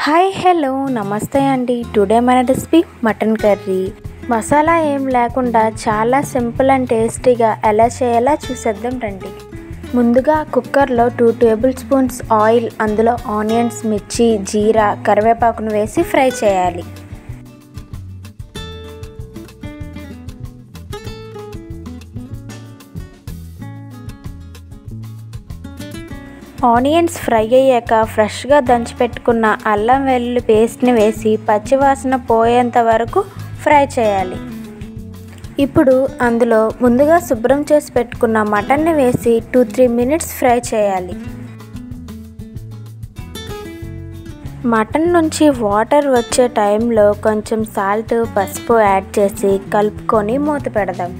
Hi hello నమస్తే అండి. Today మన రెసిపీ మటన్ కర్రీ. మసాలా ఏం లేకుండా చాలా సింపుల్ అండ్ టేస్టీగా ఎలా చేయాలో చూసేద్దాం రండి. ముందుగా కుక్కర్లో 2 టేబుల్ స్పూన్స్ ఆయిల్, అందులో ఆనియన్స్, మిర్చి, జీరా, కరివేపాకును వేసి ఫ్రై చేయాలి. ఆనియన్స్ ఫ్రై అయ్యాక ఫ్రెష్గా దంచిపెట్టుకున్న అల్లం వెల్లుల్లి పేస్ట్ని వేసి పచ్చివాసన పోయేంత వరకు ఫ్రై చేయాలి. ఇప్పుడు అందులో ముందుగా శుభ్రం చేసి పెట్టుకున్న మటన్ని వేసి 2-3 మినిట్స్ ఫ్రై చేయాలి. మటన్ నుంచి వాటర్ వచ్చే టైంలో కొంచెం సాల్ట్, పసుపు యాడ్ చేసి కలుపుకొని మూత పెడదాం.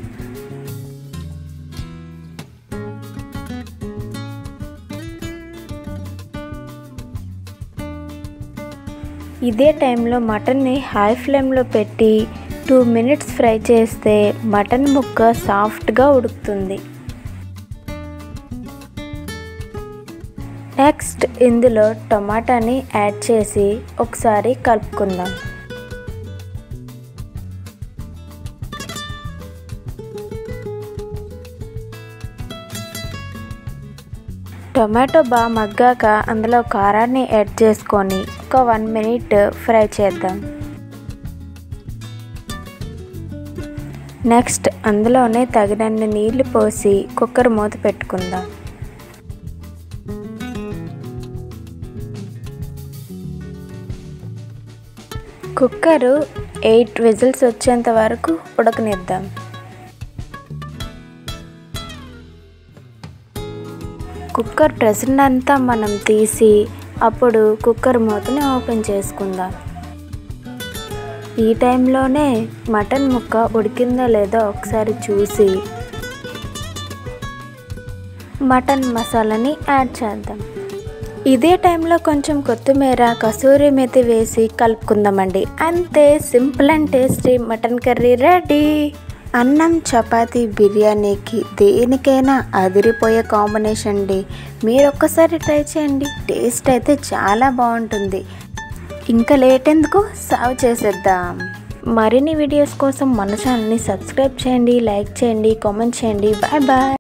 ఇదే టైంలో మటన్ని హై ఫ్లేమ్లో పెట్టి 2 మినిట్స్ ఫ్రై చేస్తే మటన్ ముక్క సాఫ్ట్గా ఉడుకుతుంది. నెక్స్ట్ ఇందులో టమాటాని యాడ్ చేసి ఒకసారి కలుపుకుందాం. టొమాటో బాగా మగ్గాక అందులో కారాన్ని యాడ్ చేసుకొని ఒక 1 మినిట్ ఫ్రై చేద్దాం. నెక్స్ట్ అందులోనే తగినన్ని నీళ్లు పోసి కుక్కర్ మూత పెట్టుకుందాం. కుక్కరు 8 విజిల్స్ వచ్చేంత వరకు ఉడకనిద్దాం. కుక్కర్ ప్రెషర్ అంతా మనం తీసి అప్పుడు కుక్కర్ మూతని ఓపెన్ చేసుకుందాం. ఈ టైంలోనే మటన్ ముక్క ఉడికిందో లేదో ఒకసారి చూసి మటన్ మసాలాని యాడ్ చేద్దాం. ఇదే టైంలో కొంచెం కొత్తిమీర, కసూరి మేతి వేసి కలుపుకుందామండి. అంతే, simple and tasty mutton curry ready. అన్నం, చపాతీ, బిర్యానీకి దేనికైనా అదిరిపోయే కాంబినేషన్ అండి. మీరు ఒక్కసారి ట్రై చేయండి, టేస్ట్ అయితే చాలా బాగుంటుంది. ఇంకా లేట్ ఎందుకు, సర్వ్ చేసేద్దాం. మరిన్ని వీడియోస్ కోసం మన ఛానల్ని సబ్స్క్రైబ్ చేయండి, లైక్ చేయండి, కామెంట్ చేయండి. Bye bye.